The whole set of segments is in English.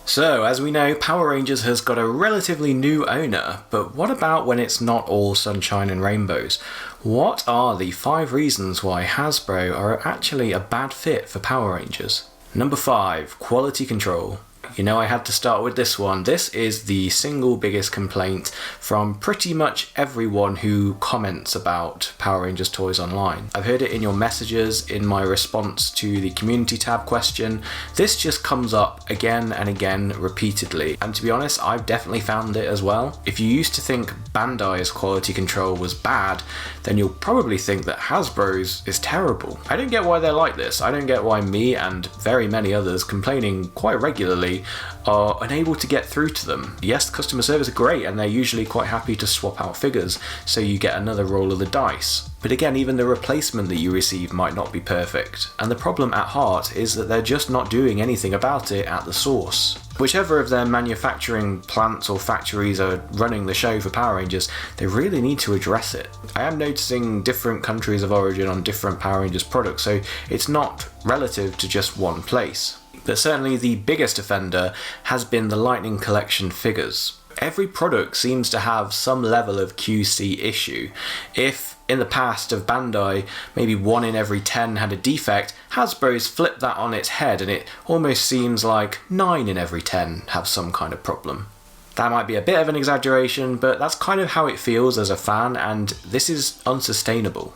So, as we know, Power Rangers has got a relatively new owner, but what about when it's not all sunshine and rainbows? What are the 5 reasons why Hasbro are actually a bad fit for Power Rangers? Number 5, quality control. You know, I had to start with this one. This is the single biggest complaint from pretty much everyone who comments about Power Rangers toys online. I've heard it in your messages, in my response to the community tab question. This just comes up again and again repeatedly. And to be honest, I've definitely found it as well. If you used to think Bandai's quality control was bad, then you'll probably think that Hasbro's is terrible. I don't get why they're like this. I don't get why me and very many others complaining quite regularly are unable to get through to them. Yes, customer service are great and they're usually quite happy to swap out figures so you get another roll of the dice. But again, even the replacement that you receive might not be perfect. And the problem at heart is that they're just not doing anything about it at the source. Whichever of their manufacturing plants or factories are running the show for Power Rangers, they really need to address it. I am noticing different countries of origin on different Power Rangers products, so it's not relative to just one place. But certainly the biggest offender has been the Lightning Collection figures. Every product seems to have some level of QC issue. If in the past of Bandai, maybe 1 in every 10 had a defect, Hasbro's flipped that on its head and it almost seems like 9 in every 10 have some kind of problem. That might be a bit of an exaggeration, but that's kind of how it feels as a fan, and this is unsustainable.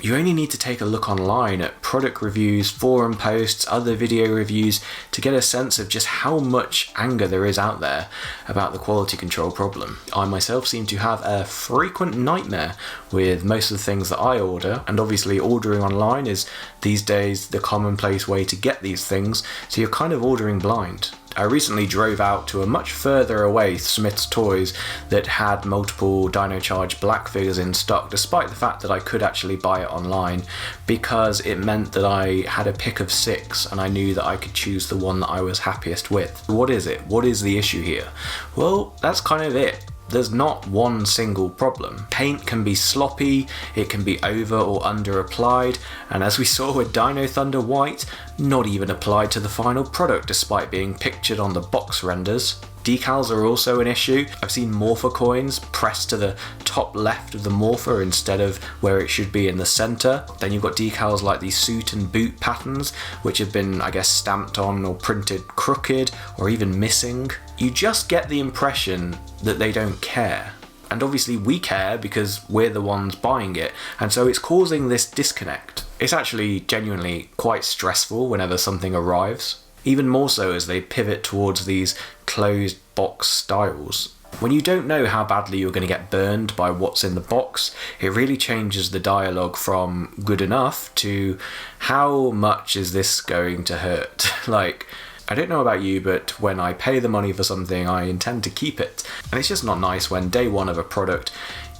You only need to take a look online at product reviews, forum posts, other video reviews to get a sense of just how much anger there is out there about the quality control problem. I myself seem to have a frequent nightmare with most of the things that I order, and obviously ordering online is these days the commonplace way to get these things, so you're kind of ordering blind. I recently drove out to a much further away Smith's Toys that had multiple Dino Charge black figures in stock, despite the fact that I could actually buy it online, because it meant that I had a pick of 6 and I knew that I could choose the one that I was happiest with. What is it? What is the issue here? Well, that's kind of it. There's not one single problem. Paint can be sloppy, it can be over or under applied, and as we saw with Dino Thunder White, not even applied to the final product despite being pictured on the box renders. Decals are also an issue. I've seen Morpher coins pressed to the top left of the Morpher instead of where it should be in the center. Then you've got decals like the suit and boot patterns, which have been, I guess, stamped on or printed crooked or even missing. You just get the impression that they don't care. And obviously we care because we're the ones buying it, and so it's causing this disconnect. It's actually genuinely quite stressful whenever something arrives. Even more so as they pivot towards these closed box styles. When you don't know how badly you're going to get burned by what's in the box, it really changes the dialogue from good enough to how much is this going to hurt? Like, I don't know about you, but when I pay the money for something, I intend to keep it. And it's just not nice when day one of a product,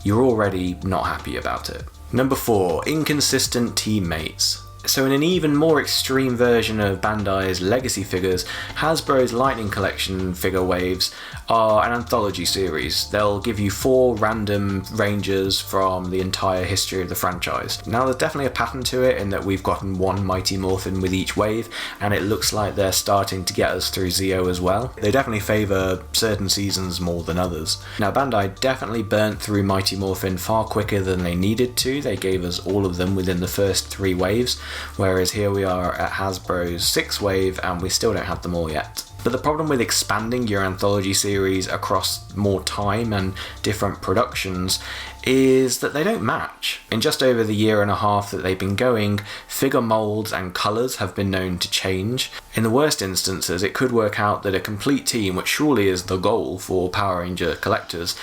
you're already not happy about it. Number 4, inconsistent teammates. So in an even more extreme version of Bandai's legacy figures, Hasbro's Lightning Collection figure waves are an anthology series. They'll give you 4 random Rangers from the entire history of the franchise. Now there's definitely a pattern to it in that we've gotten 1 Mighty Morphin with each wave, and it looks like they're starting to get us through Zeo as well. They definitely favour certain seasons more than others. Now Bandai definitely burnt through Mighty Morphin far quicker than they needed to. They gave us all of them within the first 3 waves, whereas here we are at Hasbro's 6th wave and we still don't have them all yet. But the problem with expanding your anthology series across more time and different productions is that they don't match. In just over the year and a half that they've been going, figure molds and colours have been known to change. In the worst instances, it could work out that a complete team, which surely is the goal for Power Ranger collectors,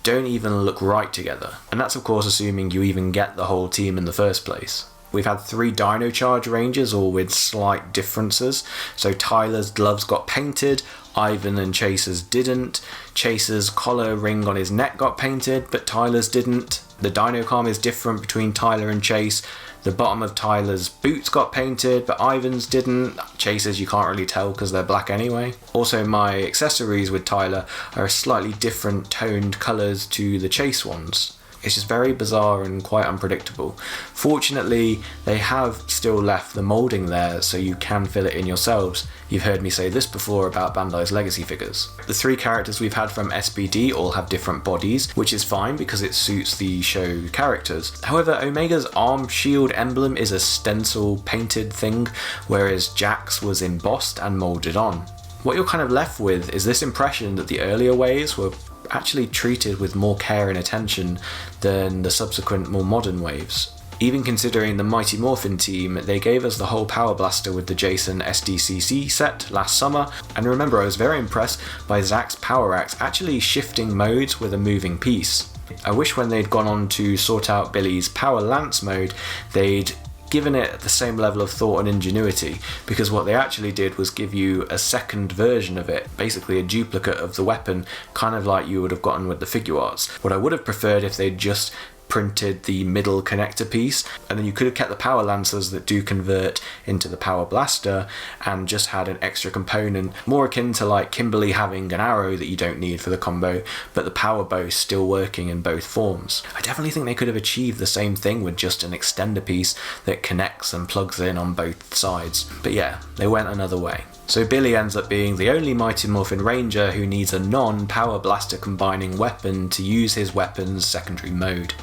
don't even look right together. And that's of course assuming you even get the whole team in the first place. We've had 3 Dino Charge Rangers, all with slight differences. So Tyler's gloves got painted, Ivan and Chaser's didn't. Chaser's collar ring on his neck got painted, but Tyler's didn't. The Dinocom is different between Tyler and Chase. The bottom of Tyler's boots got painted, but Ivan's didn't. Chaser's you can't really tell because they're black anyway. Also, my accessories with Tyler are slightly different toned colours to the Chase ones. It's just very bizarre and quite unpredictable. Fortunately, they have still left the moulding there so you can fill it in yourselves. You've heard me say this before about Bandai's legacy figures. The 3 characters we've had from SBD all have different bodies, which is fine because it suits the show characters. However, Omega's arm shield emblem is a stencil painted thing, whereas Jack's was embossed and moulded on. What you're kind of left with is this impression that the earlier waves were actually treated with more care and attention than the subsequent more modern waves. Even considering the Mighty Morphin team, they gave us the whole Power Blaster with the Jason SDCC set last summer, and remember I was very impressed by Zack's Power Axe actually shifting modes with a moving piece. I wish when they'd gone on to sort out Billy's Power Lance mode, they'd given it the same level of thought and ingenuity, because what they actually did was give you a second version of it, basically a duplicate of the weapon, kind of like you would have gotten with the figure arts. What I would have preferred if they'd just printed the middle connector piece, and then you could have kept the power lancers that do convert into the power blaster and just had an extra component, more akin to like Kimberly having an arrow that you don't need for the combo, but the power bow still working in both forms. I definitely think they could have achieved the same thing with just an extender piece that connects and plugs in on both sides, but yeah, they went another way. So Billy ends up being the only Mighty Morphin Ranger who needs a non-Power Blaster combining weapon to use his weapon's secondary mode.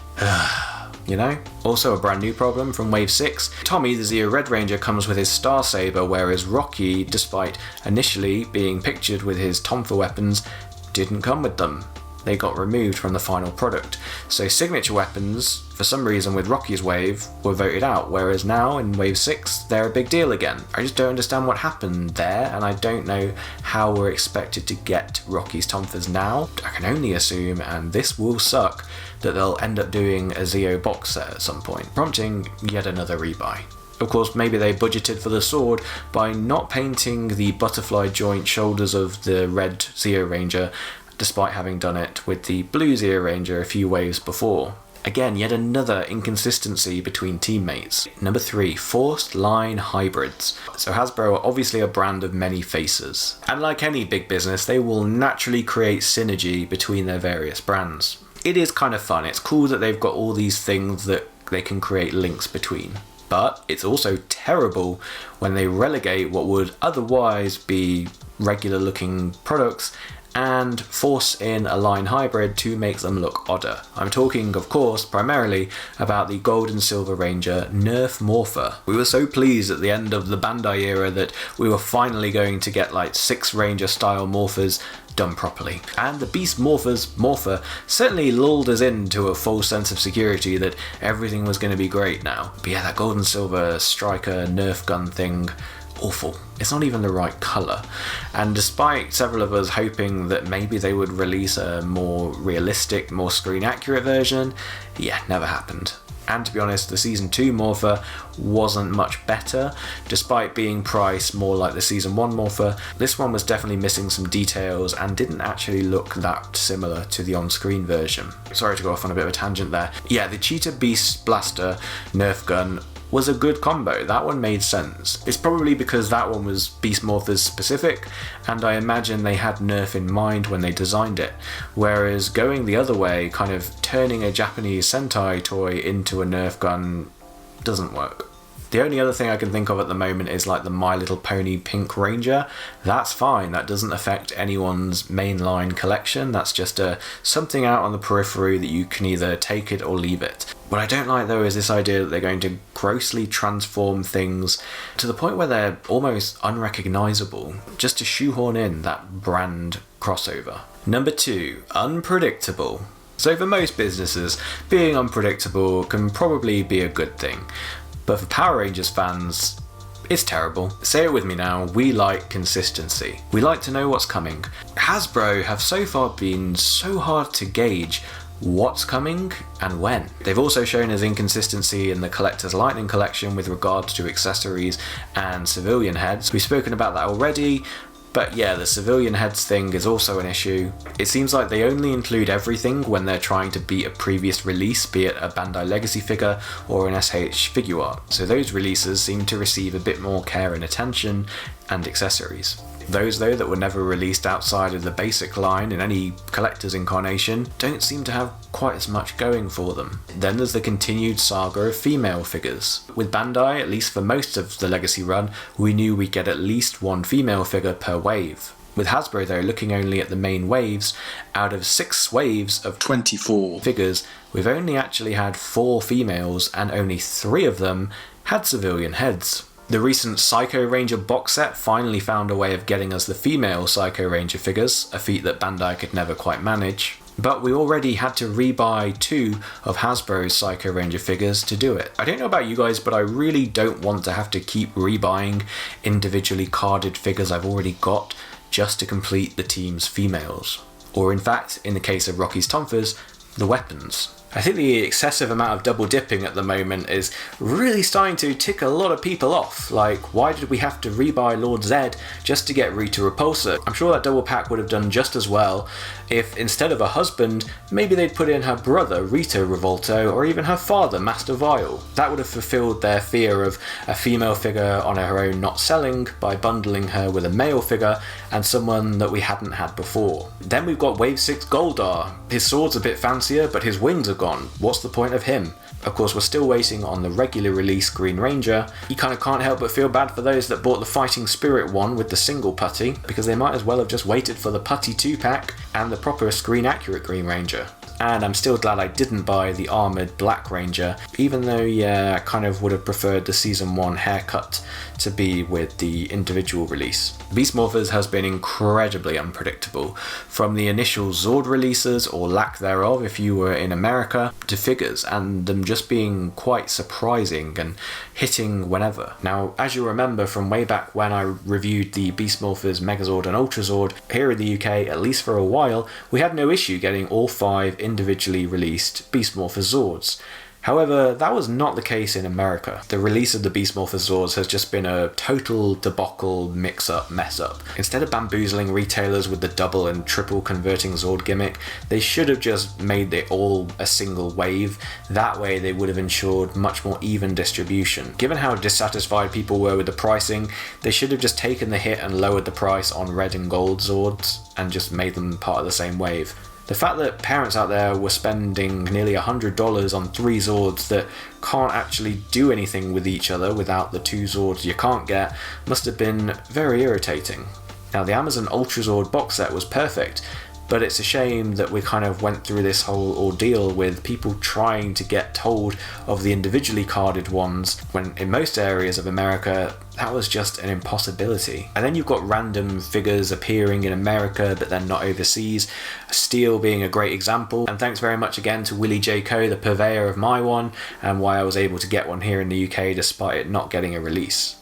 You know? Also a brand new problem from Wave 6. Tommy, the Zeo Red Ranger, comes with his Star Saber, whereas Rocky, despite initially being pictured with his Tonfa weapons, didn't come with them. They got removed from the final product. So signature weapons, for some reason with Rocky's wave, were voted out, whereas now in Wave 6 they're a big deal again. I just don't understand what happened there, and I don't know how we're expected to get Rocky's Tonfas now. I can only assume, and this will suck, that they'll end up doing a Zeo box set at some point, prompting yet another rebuy. Of course, maybe they budgeted for the sword by not painting the butterfly joint shoulders of the red Zeo Ranger, despite having done it with the blue Zeo Ranger a few waves before. Again, yet another inconsistency between teammates. Number 3, forced line hybrids. So Hasbro are obviously a brand of many faces, and like any big business, they will naturally create synergy between their various brands. It is kind of fun, it's cool that they've got all these things that they can create links between. But it's also terrible when they relegate what would otherwise be regular looking products and force in a line hybrid to make them look odder. I'm talking, of course, primarily about the Gold and Silver Ranger Nerf Morpher. We were so pleased at the end of the Bandai era that we were finally going to get like 6 Ranger style morphers done properly. And the Beast Morpher's Morpher certainly lulled us into a false sense of security that everything was going to be great now. But yeah, that Gold and Silver Striker Nerf gun thing, awful. It's not even the right colour. And despite several of us hoping that maybe they would release a more realistic, more screen accurate version, yeah, never happened. And to be honest, the Season 2 Morpher wasn't much better. Despite being priced more like the Season 1 Morpher, this one was definitely missing some details and didn't actually look that similar to the on-screen version. Sorry to go off on a bit of a tangent there. Yeah, the Cheetah Beast Blaster Nerf gun was a good combo. That one made sense. It's probably because that one was Beast Morphers specific, and I imagine they had Nerf in mind when they designed it, whereas going the other way, kind of turning a Japanese Sentai toy into a Nerf gun, doesn't work. The only other thing I can think of at the moment is like the My Little Pony Pink Ranger. That's fine, that doesn't affect anyone's mainline collection, that's just something out on the periphery that you can either take it or leave it. What I don't like though is this idea that they're going to grossly transform things to the point where they're almost unrecognisable, just to shoehorn in that brand crossover. Number 2, unpredictable. So for most businesses, being unpredictable can probably be a good thing. But for Power Rangers fans, it's terrible. Say it with me now, we like consistency. We like to know what's coming. Hasbro have so far been so hard to gauge what's coming and when. They've also shown us inconsistency in the Collector's Lightning collection with regards to accessories and civilian heads. We've spoken about that already. But yeah, the civilian heads thing is also an issue. It seems like they only include everything when they're trying to beat a previous release, be it a Bandai Legacy figure or an SH figure art. So those releases seem to receive a bit more care and attention and accessories. Those though that were never released outside of the basic line in any collector's incarnation don't seem to have quite as much going for them. Then there's the continued saga of female figures. With Bandai, at least for most of the Legacy run, we knew we'd get at least one female figure per wave. With Hasbro though, looking only at the main waves, out of 6 waves of 24 figures, we've only actually had 4 females and only 3 of them had civilian heads. The recent Psycho Ranger box set finally found a way of getting us the female Psycho Ranger figures, a feat that Bandai could never quite manage. But we already had to rebuy 2 of Hasbro's Psycho Ranger figures to do it. I don't know about you guys, but I really don't want to have to keep rebuying individually carded figures I've already got just to complete the team's females. Or in fact, in the case of Rocky's Tonfas, the weapons. I think the excessive amount of double dipping at the moment is really starting to tick a lot of people off. Like, why did we have to rebuy Lord Zed just to get Rita Repulsa? I'm sure that double pack would have done just as well if instead of a husband, maybe they'd put in her brother Rita Revolto or even her father Master Vile. That would have fulfilled their fear of a female figure on her own not selling by bundling her with a male figure and someone that we hadn't had before. Then we've got Wave 6 Goldar. His sword's a bit fancier, but his wings are gone. What's the point of him? Of course, we're still waiting on the regular release Green Ranger. You kind of can't help but feel bad for those that bought the Fighting Spirit one with the single putty, because they might as well have just waited for the putty 2-pack and the proper screen accurate Green Ranger. And I'm still glad I didn't buy the armoured Black Ranger, even though, yeah, I kind of would have preferred the Season 1 haircut to be with the individual release. Beast Morphers has been incredibly unpredictable, from the initial Zord releases, or lack thereof if you were in America, to figures, and them just being quite surprising and hitting whenever. Now, as you remember from way back when I reviewed the Beast Morphers Megazord and Ultrazord, here in the UK, at least for a while, we had no issue getting all 5 individually released Beast Morphers Zords. However, that was not the case in America. The release of the Beast Morphers Zords has just been a total debacle, mix-up, mess-up. Instead of bamboozling retailers with the double and triple converting Zord gimmick, they should have just made it all a single wave. That way they would have ensured much more even distribution. Given how dissatisfied people were with the pricing, they should have just taken the hit and lowered the price on red and gold Zords and just made them part of the same wave. The fact that parents out there were spending nearly $100 on 3 Zords that can't actually do anything with each other without the 2 Zords you can't get must have been very irritating. Now, the Amazon Ultra Zord box set was perfect, but it's a shame that we kind of went through this whole ordeal with people trying to get hold of the individually carded ones when in most areas of America that was just an impossibility. And then you've got random figures appearing in America but then not overseas, Steel being a great example. And thanks very much again to Willie J. Coe, the purveyor of my one, and why I was able to get one here in the UK despite it not getting a release.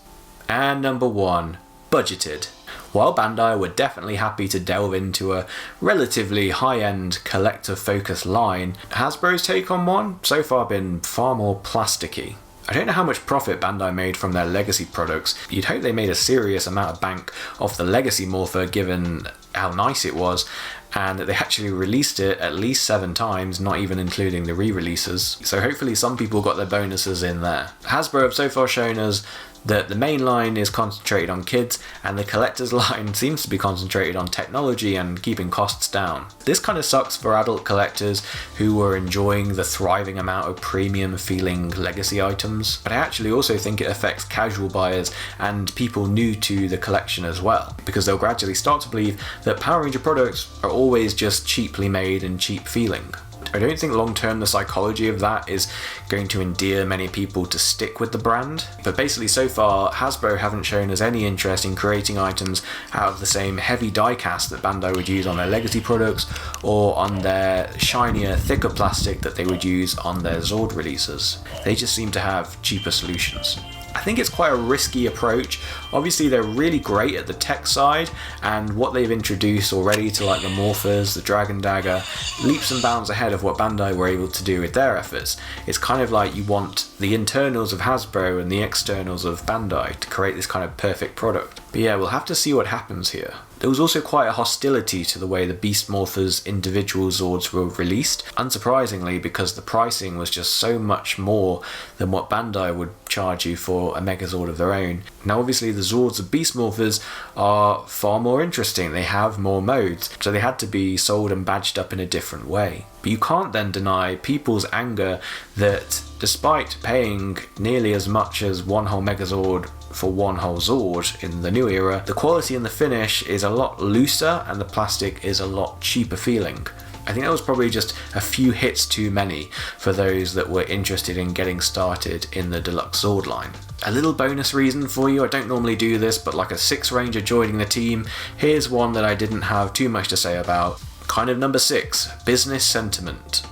And number 1, budgeted. While Bandai were definitely happy to delve into a relatively high-end collector-focused line, Hasbro's take on one so far been far more plasticky. I don't know how much profit Bandai made from their legacy products. You'd hope they made a serious amount of bank off the legacy morpher given how nice it was, and that they actually released it at least 7 times, not even including the re-releases. So hopefully some people got their bonuses in there. Hasbro have so far shown us that the main line is concentrated on kids and the collector's line seems to be concentrated on technology and keeping costs down. This kind of sucks for adult collectors who were enjoying the thriving amount of premium feeling legacy items, but I actually also think it affects casual buyers and people new to the collection as well, because they'll gradually start to believe that Power Ranger products are always just cheaply made and cheap feeling. I don't think long term the psychology of that is going to endear many people to stick with the brand, but basically so far Hasbro haven't shown us any interest in creating items out of the same heavy die cast that Bandai would use on their legacy products or on their shinier, thicker plastic that they would use on their Zord releases. They just seem to have cheaper solutions. I think it's quite a risky approach. Obviously they're really great at the tech side, and what they've introduced already to like the Morphers, the Dragon Dagger, leaps and bounds ahead of what Bandai were able to do with their efforts. It's kind of like you want the internals of Hasbro and the externals of Bandai to create this kind of perfect product. But yeah, we'll have to see what happens here. There was also quite a hostility to the way the Beast Morphers individual Zords were released, unsurprisingly because the pricing was just so much more than what Bandai would charge you for a Megazord of their own. Now obviously the Zords of Beast Morphers are far more interesting, they have more modes, so they had to be sold and badged up in a different way. But you can't then deny people's anger that despite paying nearly as much as one whole Megazord for one whole Zord in the new era, the quality and the finish is a lot looser and the plastic is a lot cheaper feeling. I think that was probably just a few hits too many for those that were interested in getting started in the Deluxe Zord line. A little bonus reason for you, I don't normally do this, but like a 6 Ranger joining the team, here's one that I didn't have too much to say about. Kind of number 6, business sentiment.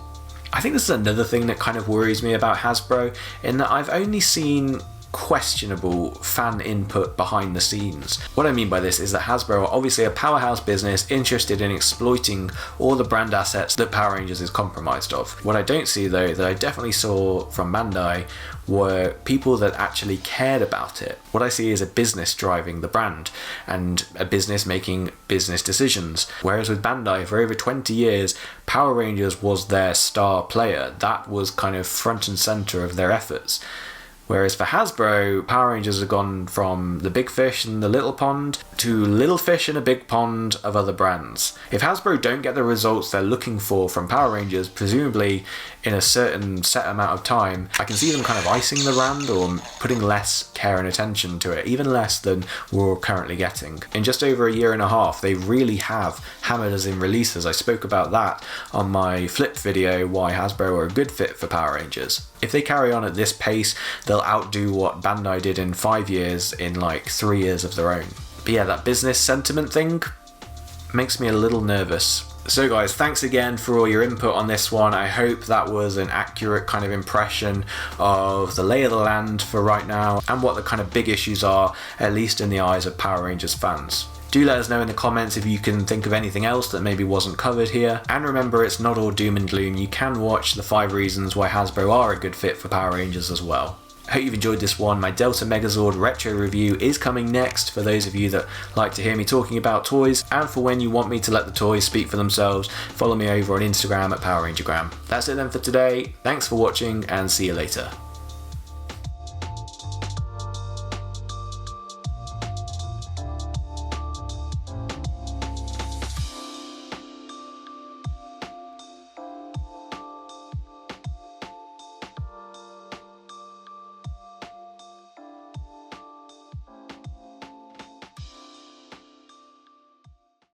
I think this is another thing that kind of worries me about Hasbro, in that I've only seen questionable fan input behind the scenes. What I mean by this is that Hasbro are obviously a powerhouse business interested in exploiting all the brand assets that Power Rangers is comprised of. What I don't see though, that I definitely saw from Bandai, were people that actually cared about it. What I see is a business driving the brand and a business making business decisions. Whereas with Bandai, for over 20 years, Power Rangers was their star player. That was kind of front and center of their efforts. Whereas for Hasbro, Power Rangers have gone from the big fish in the little pond to little fish in a big pond of other brands. If Hasbro don't get the results they're looking for from Power Rangers, presumably in a certain set amount of time, I can see them kind of icing the brand or putting less care and attention to it, even less than we're currently getting. In just over a year and a half, they really have hammered us in releases. I spoke about that on my flip video, why Hasbro are a good fit for Power Rangers. If they carry on at this pace, they'll outdo what Bandai did in 5 years in like 3 years of their own. But yeah, that business sentiment thing makes me a little nervous. So guys, thanks again for all your input on this one. I hope that was an accurate kind of impression of the lay of the land for right now and what the kind of big issues are, at least in the eyes of Power Rangers fans. Do let us know in the comments if you can think of anything else that maybe wasn't covered here. And remember, it's not all doom and gloom. You can watch the 5 reasons why Hasbro are a good fit for Power Rangers as well. I hope you've enjoyed this one. My Delta Megazord retro review is coming next for those of you that like to hear me talking about toys, and for when you want me to let the toys speak for themselves, follow me over on Instagram at PowerRangergram. That's it then for today. Thanks for watching and see you later.